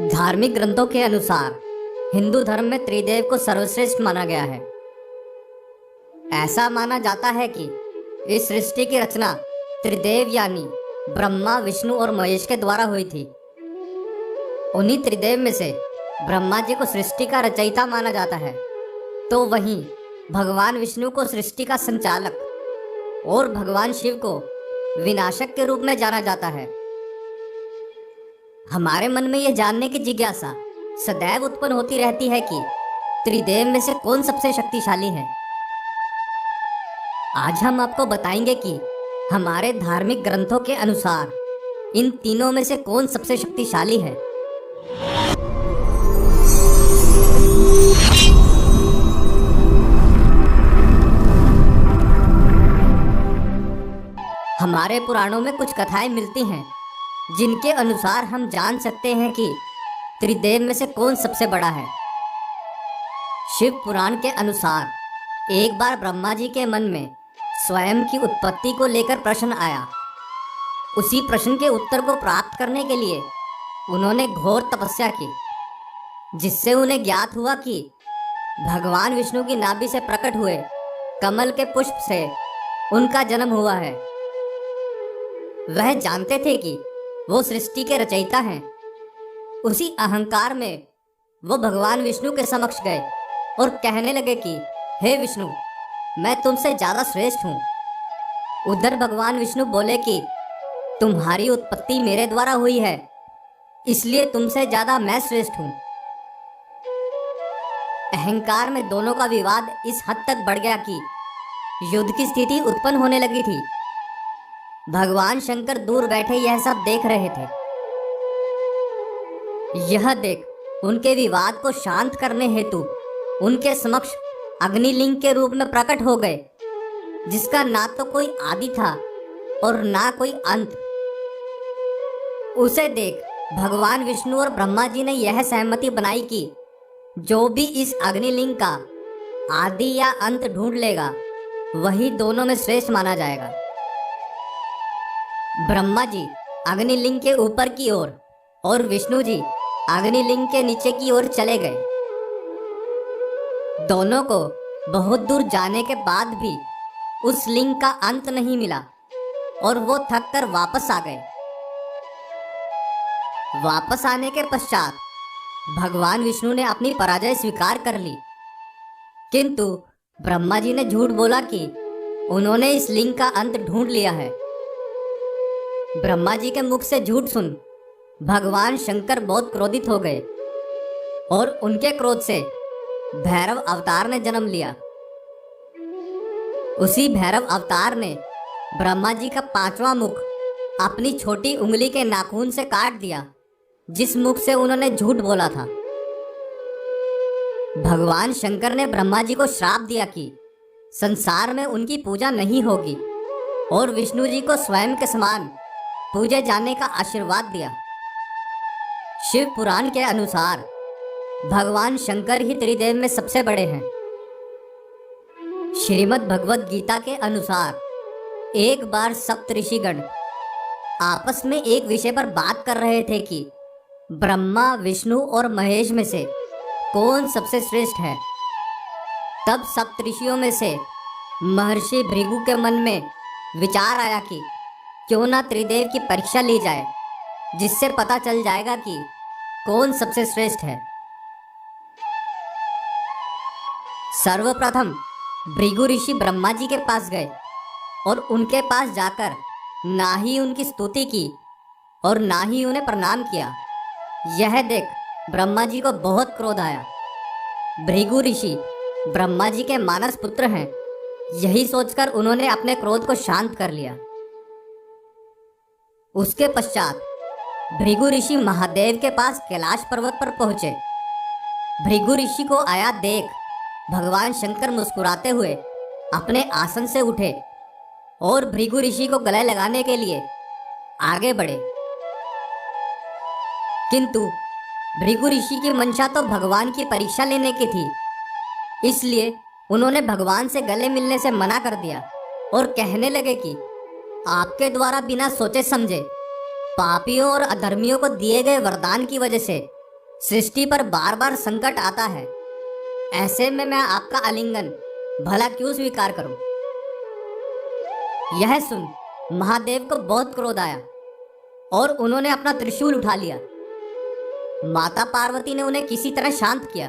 धार्मिक ग्रंथों के अनुसार हिंदू धर्म में त्रिदेव को सर्वश्रेष्ठ माना गया है। ऐसा माना जाता है कि इस सृष्टि की रचना त्रिदेव यानी ब्रह्मा, विष्णु और महेश के द्वारा हुई थी। उन्हीं त्रिदेव में से ब्रह्मा जी को सृष्टि का रचयिता माना जाता है, तो वहीं भगवान विष्णु को सृष्टि का संचालक और भगवान शिव को विनाशक के रूप में जाना जाता है। हमारे मन में यह जानने की जिज्ञासा सदैव उत्पन्न होती रहती है कि त्रिदेव में से कौन सबसे शक्तिशाली है। आज हम आपको बताएंगे कि हमारे धार्मिक ग्रंथों के अनुसार इन तीनों में से कौन सबसे शक्तिशाली है। हमारे पुराणों में कुछ कथाएं मिलती हैं जिनके अनुसार हम जान सकते हैं कि त्रिदेव में से कौन सबसे बड़ा है। शिव पुराण के अनुसार एक बार ब्रह्मा जी के मन में स्वयं की उत्पत्ति को लेकर प्रश्न आया। उसी प्रश्न के उत्तर को प्राप्त करने के लिए उन्होंने घोर तपस्या की, जिससे उन्हें ज्ञात हुआ कि भगवान विष्णु की नाभि से प्रकट हुए कमल के पुष्प से उनका जन्म हुआ है। वह जानते थे कि वो सृष्टि के रचयिता हैं। उसी अहंकार में वो भगवान विष्णु के समक्ष गए और कहने लगे कि हे विष्णु, मैं तुमसे ज्यादा श्रेष्ठ हूँ। उधर भगवान विष्णु बोले कि तुम्हारी उत्पत्ति मेरे द्वारा हुई है, इसलिए तुमसे ज्यादा मैं श्रेष्ठ हूँ। अहंकार में दोनों का विवाद इस हद तक बढ़ गया कि युद्ध की स्थिति उत्पन्न होने लगी थी। भगवान शंकर दूर बैठे यह सब देख रहे थे। यह देख उनके विवाद को शांत करने हेतु उनके समक्ष अग्निलिंग के रूप में प्रकट हो गए, जिसका ना तो कोई आदि था और ना कोई अंत। उसे देख भगवान विष्णु और ब्रह्मा जी ने यह सहमति बनाई कि जो भी इस अग्निलिंग का आदि या अंत ढूंढ लेगा वही दोनों में श्रेष्ठ माना जाएगा। ब्रह्मा जी अग्निलिंग के ऊपर की ओर और विष्णु जी अग्निलिंग के नीचे की ओर चले गए। दोनों को बहुत दूर जाने के बाद भी उस लिंग का अंत नहीं मिला और वो थक कर वापस आ गए। वापस आने के पश्चात भगवान विष्णु ने अपनी पराजय स्वीकार कर ली, किंतु ब्रह्मा जी ने झूठ बोला कि उन्होंने इस लिंग का अंत ढूंढ लिया है। ब्रह्मा जी के मुख से झूठ सुन भगवान शंकर बहुत क्रोधित हो गए और उनके क्रोध से भैरव अवतार ने जन्म लिया। उसी भैरव अवतार ने ब्रह्मा जी का पांचवा मुख अपनी छोटी उंगली के नाखून से काट दिया, जिस मुख से उन्होंने झूठ बोला था। भगवान शंकर ने ब्रह्मा जी को श्राप दिया कि संसार में उनकी पूजा नहीं होगी और विष्णु जी को स्वयं के समान पूजे जाने का आशीर्वाद दिया। शिव पुराण के अनुसार भगवान शंकर ही त्रिदेव में सबसे बड़े हैं। श्रीमद् भगवद गीता के अनुसार एक बार सप्त ऋषिगण आपस में एक विषय पर बात कर रहे थे कि ब्रह्मा, विष्णु और महेश में से कौन सबसे श्रेष्ठ है। तब सप्त ऋषियों में से महर्षि भृगु के मन में विचार आया कि क्यों ना त्रिदेव की परीक्षा ली जाए, जिससे पता चल जाएगा कि कौन सबसे श्रेष्ठ है। सर्वप्रथम भृगु ऋषि ब्रह्मा जी के पास गए और उनके पास जाकर ना ही उनकी स्तुति की और ना ही उन्हें प्रणाम किया। यह देख ब्रह्मा जी को बहुत क्रोध आया। भृगु ऋषि ब्रह्मा जी के मानस पुत्र हैं, यही सोचकर उन्होंने अपने क्रोध को शांत कर लिया। उसके पश्चात भृगु ऋषि महादेव के पास कैलाश पर्वत पर पहुंचे। भृगु ऋषि को आया देख भगवान शंकर मुस्कुराते हुए अपने आसन से उठे और भृगु ऋषि को गले लगाने के लिए आगे बढ़े, किंतु भृगु ऋषि की मंशा तो भगवान की परीक्षा लेने की थी, इसलिए उन्होंने भगवान से गले मिलने से मना कर दिया और कहने लगे कि आपके द्वारा बिना सोचे समझे पापियों और अधर्मियों को दिए गए वरदान की वजह से सृष्टि पर बार बार संकट आता है, ऐसे में मैं आपका आलिंगन भला क्यों स्वीकार करूं? यह सुन महादेव को बहुत क्रोध आया और उन्होंने अपना त्रिशूल उठा लिया। माता पार्वती ने उन्हें किसी तरह शांत किया।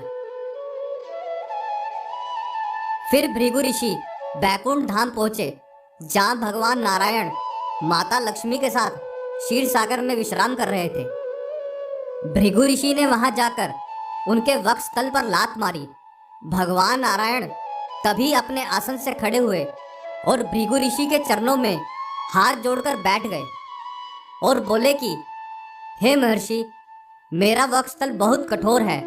फिर भृगु ऋषि बैकुंठ धाम पहुंचे, जहां भगवान नारायण माता लक्ष्मी के साथ क्षीर सागर में विश्राम कर रहे थे। भृगु ऋषि ने वहां जाकर उनके वक्षस्थल पर लात मारी। भगवान नारायण तभी अपने आसन से खड़े हुए और भृगु ऋषि के चरणों में हाथ जोड़कर बैठ गए और बोले कि हे महर्षि, मेरा वक्षस्थल बहुत कठोर है,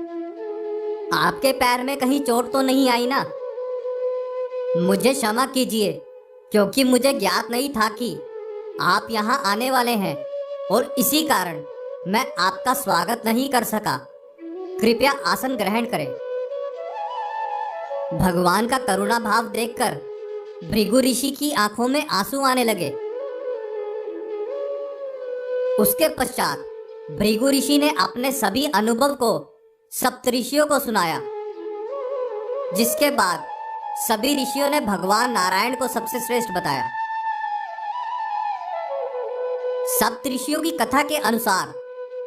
आपके पैर में कहीं चोट तो नहीं आई ना? मुझे क्षमा कीजिए, क्योंकि मुझे ज्ञात नहीं था कि आप यहाँ आने वाले हैं और इसी कारण मैं आपका स्वागत नहीं कर सका। कृपया आसन ग्रहण करें। भगवान का करुणा भाव देखकर भृगु ऋषि की आंखों में आंसू आने लगे। उसके पश्चात भृगु ऋषि ने अपने सभी अनुभव को सप्तऋषियों को सुनाया, जिसके बाद सभी ऋषियों ने भगवान नारायण को सबसे श्रेष्ठ बताया। सप्तऋषियों की कथा के अनुसार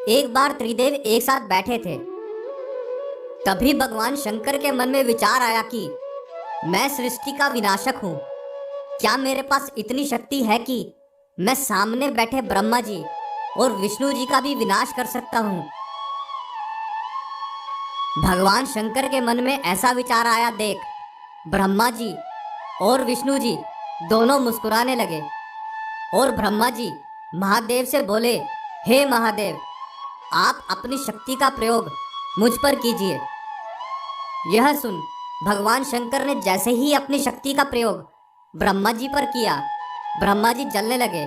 एक बार त्रिदेव एक साथ बैठे थे। तभी भगवान शंकर के मन में विचार आया कि मैं सृष्टि का विनाशक हूं। क्या मेरे पास इतनी शक्ति है कि मैं सामने बैठे ब्रह्मा जी और विष्णु जी का भी विनाश कर सकता हूं? भगवान शंकर के मन में ऐसा विचार आया देख ब्रह्मा जी और विष्णु जी दोनों मुस्कुराने लगे और ब्रह्मा जी महादेव से बोले, हे महादेव, आप अपनी शक्ति का प्रयोग मुझ पर कीजिए। यह सुन भगवान शंकर ने जैसे ही अपनी शक्ति का प्रयोग ब्रह्मा जी पर किया, ब्रह्मा जी जलने लगे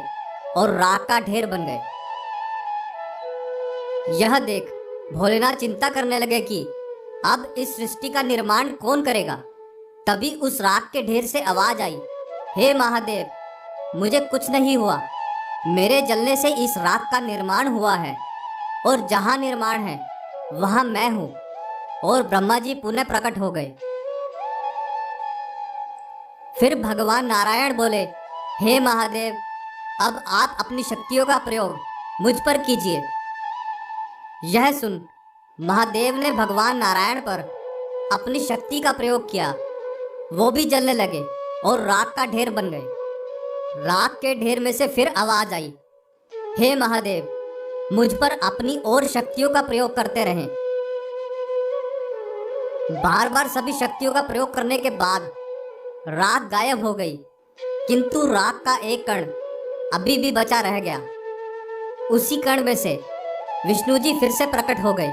और राख का ढेर बन गए। यह देख भोलेनाथ चिंता करने लगे कि अब इस सृष्टि का निर्माण कौन करेगा। तभी उस राख के ढेर से आवाज आई, हे महादेव, मुझे कुछ नहीं हुआ, मेरे जलने से इस राख का निर्माण हुआ है और जहां निर्माण है वहां मैं हूं। और ब्रह्मा जी पुनः प्रकट हो गए। फिर भगवान नारायण बोले, हे महादेव, अब आप अपनी शक्तियों का प्रयोग मुझ पर कीजिए। यह सुन महादेव ने भगवान नारायण पर अपनी शक्ति का प्रयोग किया। वो भी जलने लगे और राख का ढेर बन गए। राख के ढेर में से फिर आवाज आई, हे महादेव, मुझ पर अपनी और शक्तियों का प्रयोग करते रहें। बार बार सभी शक्तियों का प्रयोग करने के बाद राख गायब हो गई, किंतु राख का एक कण अभी भी बचा रह गया। उसी कण में से विष्णु जी फिर से प्रकट हो गए।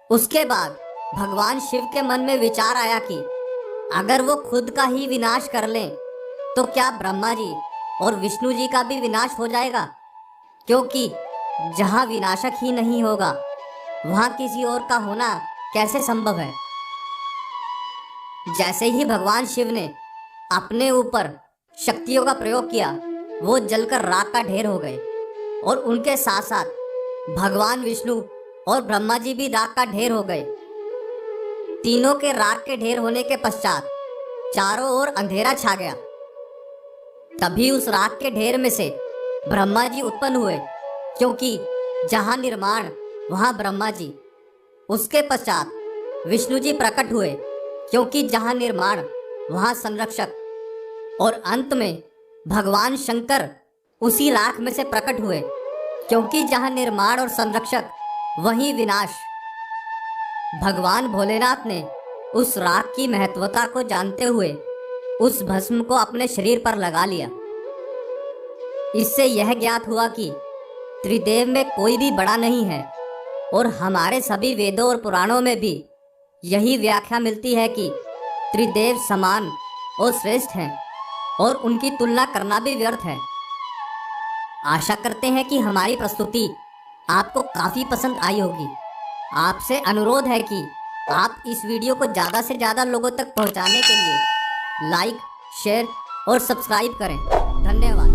उसके बाद भगवान शिव के मन में विचार आया कि अगर वो खुद का ही विनाश कर लें तो क्या ब्रह्मा जी और विष्णु जी का भी विनाश हो जाएगा? क्योंकि जहां विनाशक ही नहीं होगा वहां किसी और का होना कैसे संभव है। जैसे ही भगवान शिव ने अपने ऊपर शक्तियों का प्रयोग किया, वो जलकर राख का ढेर हो गए और उनके साथ साथ भगवान विष्णु और ब्रह्मा जी भी राख का ढेर हो गए। तीनों के राख के ढेर होने के पश्चात चारों ओर अंधेरा छा गया। तभी उस राख के ढेर में से ब्रह्मा जी उत्पन्न हुए, क्योंकि जहां निर्माण वहां ब्रह्मा जी। उसके पश्चात विष्णु जी प्रकट हुए, क्योंकि जहां निर्माण वहां संरक्षक। और अंत में भगवान शंकर उसी राख में से प्रकट हुए, क्योंकि जहां निर्माण और संरक्षक वहीं विनाश। भगवान भोलेनाथ ने उस राख की महत्वता को जानते हुए उस भस्म को अपने शरीर पर लगा लिया। इससे यह ज्ञात हुआ कि त्रिदेव में कोई भी बड़ा नहीं है और हमारे सभी वेदों और पुराणों में भी यही व्याख्या मिलती है कि त्रिदेव समान और श्रेष्ठ हैं और उनकी तुलना करना भी व्यर्थ है। आशा करते हैं कि हमारी प्रस्तुति आपको काफ़ी पसंद आई होगी। आपसे अनुरोध है कि आप इस वीडियो को ज़्यादा से ज़्यादा लोगों तक पहुंचाने के लिए लाइक, शेयर और सब्सक्राइब करें। धन्यवाद।